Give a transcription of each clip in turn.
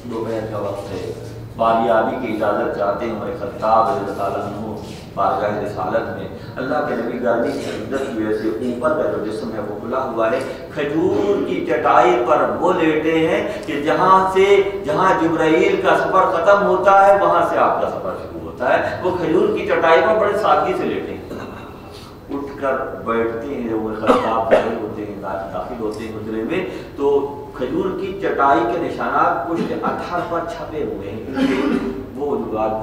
दोपहर का वक्त है, बारियाबी की इजाज़त चाहते हैं उमर खत्ताब रज़ियल्लाहु अन्हु बारगाह रिसालत में। अल्लाह के नबी गर्मी की शिद्दत की वजह से ऊपर का जो जिस्म है वो खुला हुआ है, खजूर की चटाई पर वो लेटे हैं कि जहाँ जिब्राइल का सफ़र ख़त्म होता है वहाँ से आपका सफ़र शुरू होता है। वो खजूर की चटाई पर बड़े सादगी से लेटे हैं, उठकर बैठते हैं। जब उमर खत्ताब दाखिल होते हैं हुजरे में, तो खजूर की चटाई के निशानात पुष्ट अत्थर पर छपे हुए हैं, क्योंकि वो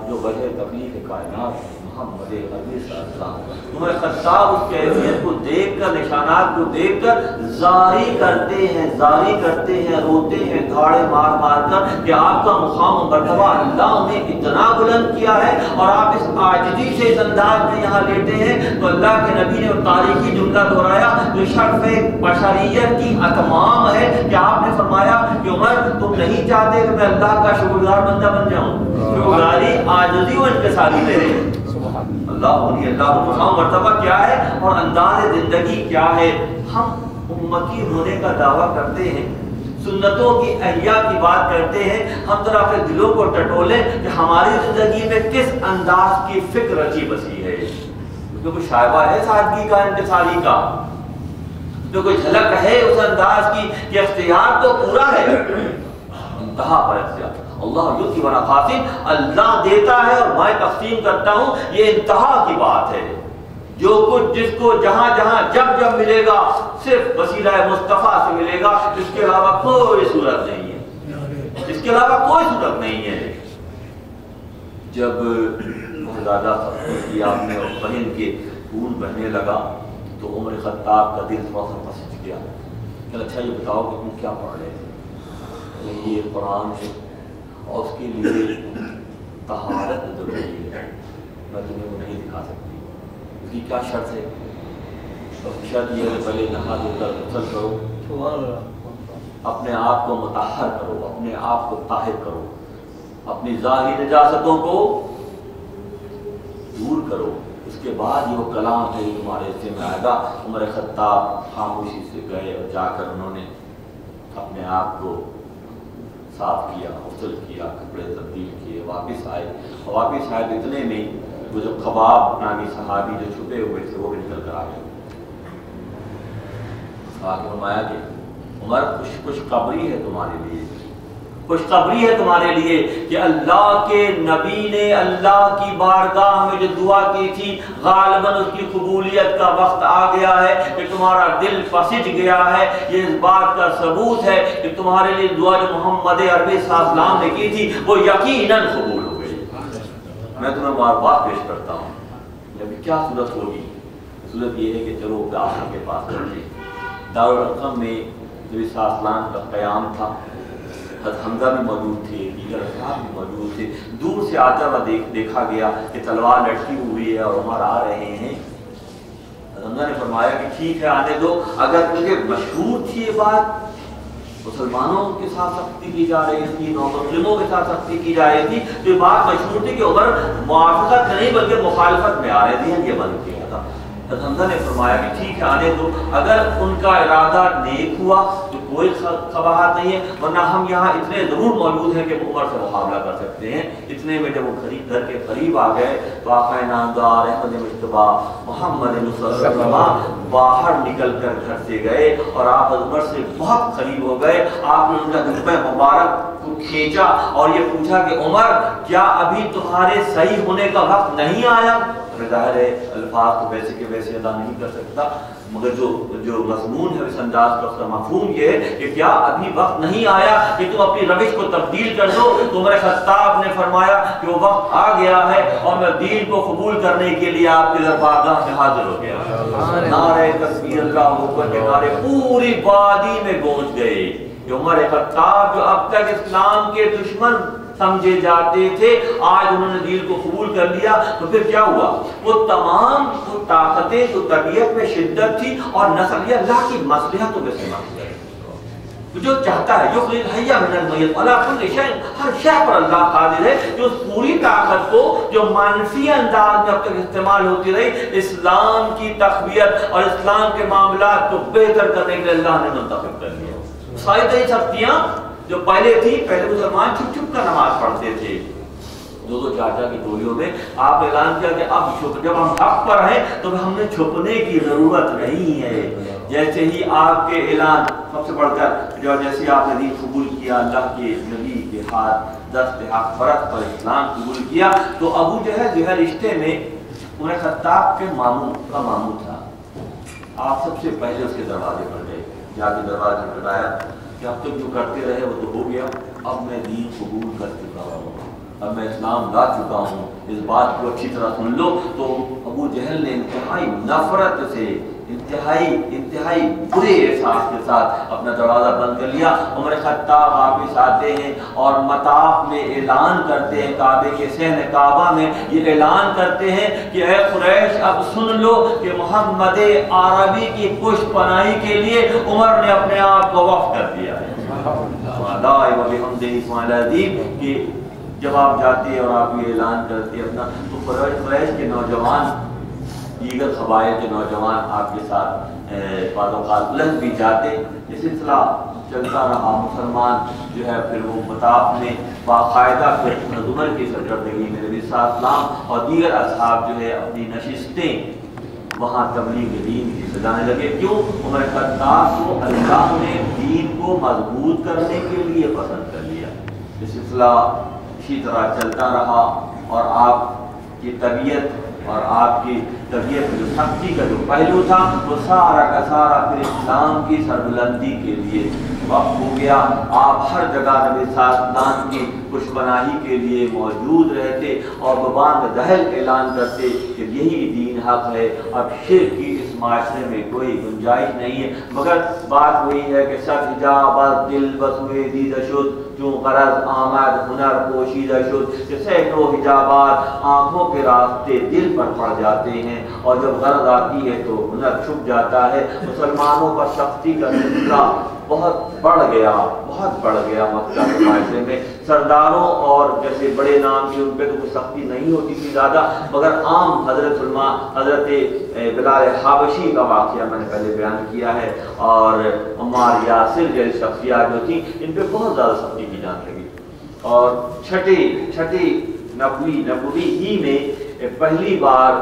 जो वजह तबलीग कायनात मोहम्मद अरबी सल्लल्लाहु अलैहि खत्ताब उस कैफियत को देखकर, निशानात को देखकर जारी करते हैं, रोते हैं धाड़े मार मार कर कि आपका मुकाम मर्तबा अल्लाह ने इतना बुलंद किया है और आप इस आजिज़ी से इस अंदाज में यहाँ लेटे हैं। तो अल्लाह के नबी ने तारीखी जुमला दोहराया जो शर्फ बशरियत की अतमाम है कि आपने फरमाया कि उमर तुम नहीं चाहते कि मैं अल्लाह का शुक्रगुजार बंदा बन जाऊँ। शुक्रगुजारी आजिज़ी और इनकिसारी में है। अल्लाह का मर्तबा क्या है और अंदाज़ ज़िंदगी क्या है। हम उम्मती होने का दावा करते हैं, सुन्नतों की अहिया की बात करते हैं, हम जरा अपने दिलों को टटोलें कि हमारी ज़िंदगी में किस अंदाज की फिक्र रची बसी है। तो कोई शायबा है सादगी का, इंतसारी का, तो कोई झलक है उस अंदाज की कि इख्तियार तो पूरा है, इंतहा पर इख्तियार। अल्लाह युती वला खासिम, अल्लाह देता है और मैं तक़सीम करता हूँ, ये इंतहा की बात है। जो कुछ जिसको जहाँ जहाँ जब जब मिलेगा सिर्फ वसीला मुस्तफ़ा से मिलेगा, इसके अलावा कोई सूरत नहीं है, इसके अलावा कोई सूरत नहीं है। जब ज़्यादा आपने और बहन के खून बहने लगा तो उमर खत्ताब का दिल थोड़ा सा पसंद गया कि अच्छा ये बताओ कि तुम क्या पढ़ रहे थे। ये कुरान है और उसके लिए तहारत ज़रूरी है, मैं तुम्हें वो नहीं दिखा सकती। उसकी क्या शर्त है? तो शर्त ये है पहले नहा धोकर गुस्ल करो, अपने आप को मुताहर करो, अपने आप को ताहिर करो, अपनी ज़ाहिरी नजासतों को दूर करो। उसके बाद ये वो कलाम है तुम्हारे हिस्से में आएगा। उमर खत्ताब खामोशी से गए और जाकर उन्होंने अपने आप को साफ किया, गुस्ल किया, कपड़े तब्दील किए, वापस आए। और वापस आए तो इतने में वो जो कबाब नामी सहाबी जो छुपे हुए थे वो भी निकल कर आ गए। आगे फरमाया कि उमर खुशखबरी है तुम्हारे लिए, खुशखबरी है तुम्हारे लिए कि अल्लाह के नबी ने अल्लाह की बारगाह में जो दुआ की थी गालिबन उसकी कबूलियत का वक्त आ गया है कि तुम्हारा दिल पसीज गया है। ये इस बात का सबूत है कि तुम्हारे लिए दुआ जो मोहम्मद अरबी सल्लल्लाहु ने की थी वो यकीनन कबूल हो गई। मैं तुम्हें बार बार पेश करता हूँ, अभी क्या सूरत होगी? सूरत ये है कि चलो आखिर के पास चलते। दारुल अरक़म में जब इस्लाम का क़याम था, हमजा भी मौजूद थे, दीगर असहाब भी मौजूद थे। दूर से आता हुआ देखा गया कि तलवार लटकी हुई है और उमर आ रहे हैं। हमजा ने फरमाया कि ठीक है आने दो। अगर क्योंकि मशहूर थी ये बात, मुसलमानों के साथ सख्ती की जा रही थी, नौ-मुस्लिमों के साथ सख्ती की जा रही थी, तो ये बात मशहूर थी कि उमर मुआफ़क़त नहीं बल्कि मुखालफत में आ रहे थे। ये बंद किया था। हमजा ने फरमाया कि ठीक है आने दो। अगर उनका इरादा नेक हुआ तो कोई ख़बाहत नहीं है, वरना हम यहाँ इतने ज़रूर मौजूद हैं कि उमर से मुकाबला कर सकते हैं। इतने में जब वो घर के करीब आ गए तो आक़ा नामदार अहमद मुज्तबा मोहम्मद मुस्तफ़ा बाहर निकल कर घर से गए और आप उमर से बहुत करीब हो गए। आपने उनका जुब्बा मुबारक को खींचा और ये पूछा कि उमर क्या अभी तुम्हारे सही होने का वक्त नहीं आया? ज़ाहिर है अल्फाज तो वैसे के वैसे अदा नहीं कर सकता, मगर जो मज़मून है इस अंदाज का उसका मफ़हूम ये है कि क्या अभी वक्त नहीं आया कि तुम अपनी रविश को तब्दील कर दो? तो उमर खत्ताब ने फरमाया कि वो वक्त आ गया है और मैं दीन को कबूल करने के लिए आपके दरबारगाह में हाजिर हो गया। नारे तकबीर अल्लाहु अकबर के नारे पूरी वादी में गूंज गए। उमर खत्ताब जो अब तक इस्लाम के दुश्मन समझे जाते थे, आज उन्होंने दीन को कबूल कर लिया। तो फिर क्या हुआ? वो तमाम वो ताकतें जो तबीयत में शिद्दत थी और नस्ल अल्लाह की मसलहतों में समझ गए। जो चाहता है युखरिज हय्या मिनल मय्यत अला कुल्ली शै, हर शय पर अल्लाह कादिर है। जो पूरी ताकत को जो मानफी अंदाज में अब तक इस्तेमाल होती रही, इस्लाम की तक़वियत और इस्लाम के मामलात को बेहतर करने के लिए अल्लाह ने मुंतखब कर लिया। सारी शक्तियाँ जो पहले थी, पहले मुसलमान छुप छुप कर नमाज पढ़ते थे, दो दो चार चार की टोलियों में। आप ऐलान किया कि अब जब हम हक पर हैं तो हमने छुपने की जरूरत नहीं है। जैसे ही आपके ऐलान सबसे बढ़कर जो जैसे आपने दीन कबूल किया, अल्लाह के नबी के हाथ दस्त हक फरत पर इस्लाम कबूल किया, तो अबू जहल जो है रिश्ते में उमर खत्ताब के मामू का मामू था। आप सबसे पहले उसके दरवाजे पर गए, जाके दरवाजे पर बताया कि अब तक जो करते रहे वो तो हो गया, अब मैं दीन कबूल कर चुका हूँ, अब मैं इस्लाम ला चुका हूँ, इस बात को अच्छी तरह सुन लो। तो अबू जहल ने इंतहाई नफरत से, इंतहाई बुरे एहसास के साथ अपना दरवाज़ा बंद कर लिया। उमर खत्ताब वापिस आते हैं और मताफ में ऐलान करते हैं, काबे के सहन काबा में ये ऐलान करते हैं कि ऐ कुरैश, अब सुन लो कि मोहम्मद अरबी की पुष्पनाही के लिए उमर ने अपने आप को वक्फ कर दिया है। कि जब आप जाते हैं और आप ये ऐलान करते हैं अपना, तो कुरैश के नौजवान, दीगर क़बाइल के नौजवान आपके साथ बाज़ भी जाते। ये सिलसिला चलता रहा। मुसलमान जो है फिर वो मताफ में बाकायदा फिर उमर की सरकर्दगी में नबी सल्लल्लाहु और दीगर असहाब जो है अपनी नशिस्तें वहाँ तबलीग दीन की सजाने लगे। क्यों? उमर खत्ताब को अल्लाह ने दीन को मजबूत करने के लिए पसंद कर लिया। ये सिलसिला इसी तरह चलता रहा और आपकी तबीयत और आपकी तबीयत जो सख्ती का जो पहलू था वो सारा का सारा फिर इस्लाम की सरबुलंदी के लिए वक्त हो गया। आप हर जगह नबी सल्लल्लाहु की पुष्पनाही के लिए मौजूद रहते और ज़बान दहल ऐलान करते कि यही दीन हक है, अब शिर्क की इस माशरे में कोई गुंजाइश नहीं है। मगर बात वही है कि सब हिजाब दिल बसुए दीदशुद जो गरज आमद हुनर पोशीदा शुद, सैकड़ों हिजाबात आँखों के रास्ते दिल पर पड़ जाते हैं और जब गरज आती है तो हुनर छुप जाता है। मुसलमानों पर सख्ती का सिलसिला बहुत बढ़ गया मक्का के मायने में। सरदारों और जैसे बड़े नाम के उन पर तो कोई सख्ती नहीं होती थी ज़्यादा, मगर आम हजरत बिलाल हाबशी का वाक़या मैंने पहले बयान किया है और अम्मार यासिर जैसी शख्सियात जो थी इन पर बहुत ज़्यादा सख्ती की जाने लगी। और छठी नबवी ही में पहली बार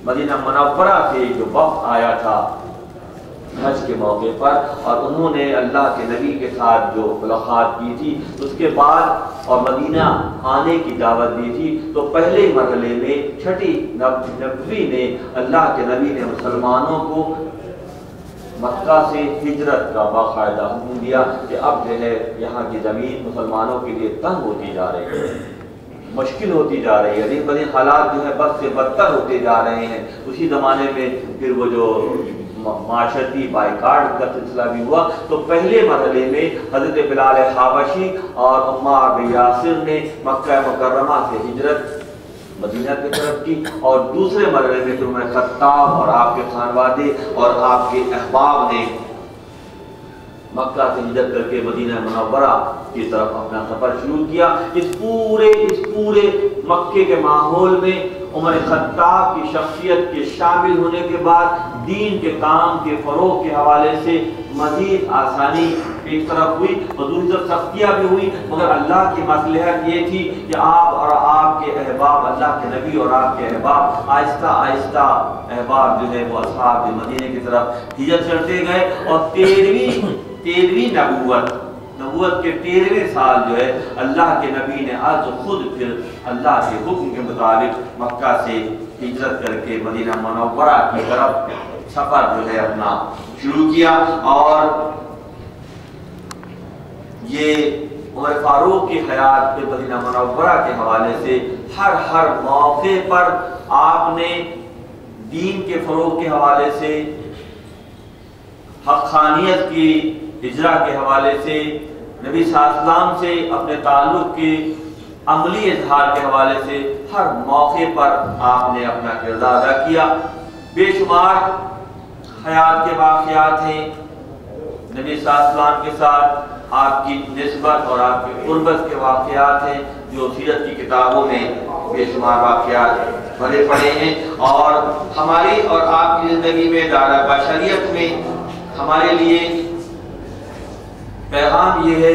मदीना मुनव्वरा से जो वक्त आया था हज के मौके पर और उन्होंने अल्लाह के नबी के साथ जो मुलाकात की थी, उसके बाद और मदीना आने की दावत दी थी, तो पहले मरहले में छठी नबवी में अल्लाह के नबी ने मुसलमानों को मक्का से हिजरत का बाकायदा हुक्म दिया कि अब जो है यहाँ की ज़मीन मुसलमानों के लिए तंग होती जा रही है, मुश्किल होती जा रही है, दिन ब दिन हालात जो है बद से बदतर होते जा रहे हैं। उसी ज़माने में फिर वो जो माशरती बाइकाट का सिलसिला भी हुआ। तो पहले मरहले में हज़रत बिलाल हाबशी और अम्मार बिन यासिर ने मक्का मुकर्रमा से हिजरत मदीना की तरफ की और दूसरे मरहले में फिर उमर खत्ताब और आपके खानवादे और आपके अहबाब ने मक्का से हिजरत करके मदीना मुनव्वरा की तरफ अपना सफर शुरू किया। इस पूरे मक्के के माहौल में उमर खत्ताब की शख्सियत के शामिल होने के बाद दीन के काम के फ़रोग़ के हवाले से मज़ीद आसानी एक तरफ हुई और दूसरी तरफ सख्तियाँ भी हुई। मगर अल्लाह की मसलहत ये थी कि आप और आपके अहबाब, अल्लाह के नबी और आपके अहबाब आहिस्ता आहिस्ता अहबाब जो है वो असहाब मदीने की तरफ हिजरत करते गए और तेरहवीं नबूवत के 13वें साल जो है अल्लाह के नबी ने आज खुद फिर अल्लाह के हुक्म के मुताबिक मक्का से हिजरत करके मदीना मुनव्वरा की तरफ सफ़र जो है अपना शुरू किया। और ये उमर फारूक की हयात पे मदीना मुनव्वरा के हवाले से हर मौके पर आपने दीन के फ़रोग़ के हवाले से, हक़ानियत की इजरा के हवाले से, नबी सल्लल्लाहु से अपने ताल्लुक़ के अमली इजहार के हवाले से हर मौके पर आपने अपना किरदार अदा किया। बेशुमार हयात के वाक़यात हैं, नबी सल्लल्लाहु के साथ आपकी निस्बत और आपकी क़ुर्बत के वाक़यात हैं जो सीरत की किताबों में बेशुमार वाक़यात भरे पड़े हैं। और हमारी और आपकी ज़िंदगी में दायरा बशरियत में हमारे लिए पैगाम ये है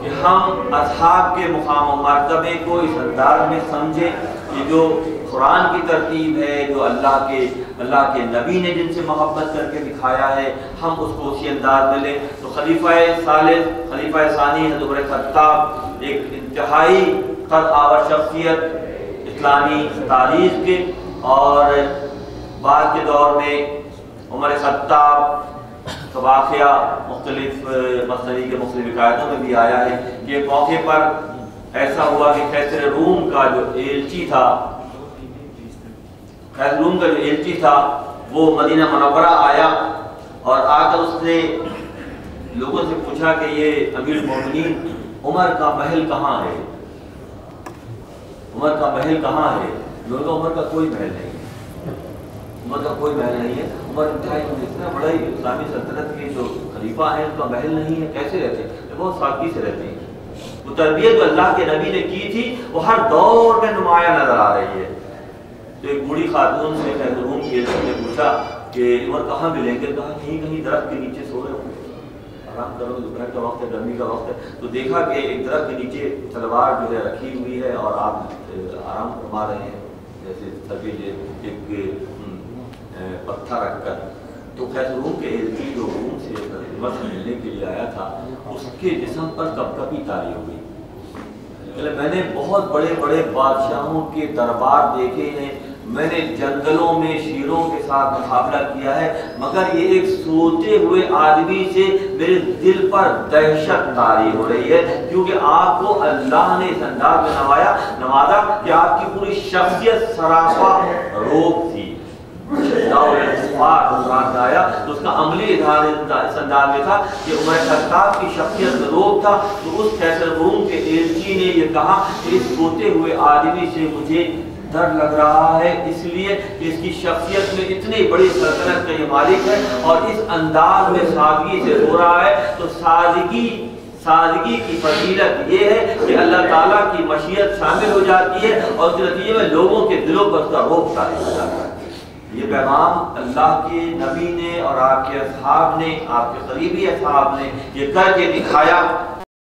کہ ہم اصحاب کے مقام و مرتبے کو اس انداز میں سمجھیں کہ جو قرآن کی ترتیب ہے، جو اللہ کے نبی نے جن سے محبت کر کے دکھایا ہے، ہم اس کو اسی انداز میں لیں۔ تو خلیفہ ثالث، خلیفہ ثانی حضرت عمر خطاب ایک انتہائی قد آور شخصیت اسلامی تاریخ کے، اور بعد کے دور میں عمر خطاب کا واقعہ مختلف مسئلے کے مختلف حکایتوں میں بھی آیا ہے کہ ایک موقع پر ایسا ہوا کہ کیسر روم کا جو ایلچی تھا وہ مدینہ منورہ آیا، اور آ کر اس نے لوگوں سے پوچھا کہ یہ امیر المومنین عمر کا محل کہاں ہے؟ عمر کا محل کہاں ہے؟ لوگوں کا عمر کا کوئی محل نہیں ہے، عمر کا کوئی محل نہیں ہے۔ عمر انتہائی اتنا بڑا ہی اسلامی سلطنت کے جو خلیفہ ہیں ان کا محل نہیں ہے، کیسے رہتے ہیں؟ بہت سادگی سے رہتے ہیں۔ وہ تربیت جو اللہ کے نبی نے کی تھی وہ ہر دور میں نمایاں نظر آ رہی ہے۔ تو ایک بوڑھی خاتون سے کیسر روم کی نے پوچھا کہ عمر کہاں ملیں گے؟ کہا کہیں درخت کے نیچے سو رہے ہوں گے، آرام کرو، دوپہر کا وقت ہے، گرمی کا وقت ہے۔ تو دیکھا کہ ایک درخت کے نیچے تلوار جو ہے رکھی ہوئی ہے اور آپ آرام فرما رہے ہیں، جیسے سبھی ایک پتھر رکھ کر۔ تو کیسر روم کے ایلچی جو روم سے عمر سے ملنے کے لیے آیا تھا، اس کے جسم پر کپکپی طاری ہو گئی۔ میں نے بہت بڑے بڑے بادشاہوں کے دربار دیکھے ہیں، میں نے جنگلوں میں شیروں کے ساتھ مقابلہ کیا ہے، مگر یہ ایک سوتے ہوئے آدمی سے میرے دل پر دہشت طاری ہو رہی ہے، کیونکہ آپ کو اللہ نے اس انداز میں نوازا کہ آپ کی پوری شخصیت سراپا روب تھی۔ آیا تو اس کا عملی اظہار اس انداز میں تھا کہ عمر خطاب کی شخصیت روب تھا۔ تو اس کیسر روم کے ایلچی نے یہ کہا کہ اس سوتے ہوئے آدمی سے مجھے ڈر لگ رہا ہے، اس لیے کہ اس کی شخصیت میں اتنی بڑی سلطنت کا یہ مالک ہے اور اس انداز میں سادگی سے ہو رہا ہے۔ تو سادگی کی فضیلت یہ ہے کہ اللہ تعالیٰ کی مشیت شامل ہو جاتی ہے اور اس نتیجے میں لوگوں کے دلوں پر اس کا روب طاری ہو جاتا ہے۔ یہ پیغام اللہ کے نبی نے اور آپ کے اصحاب نے، آپ کے قریبی اصحاب نے یہ کر کے دکھایا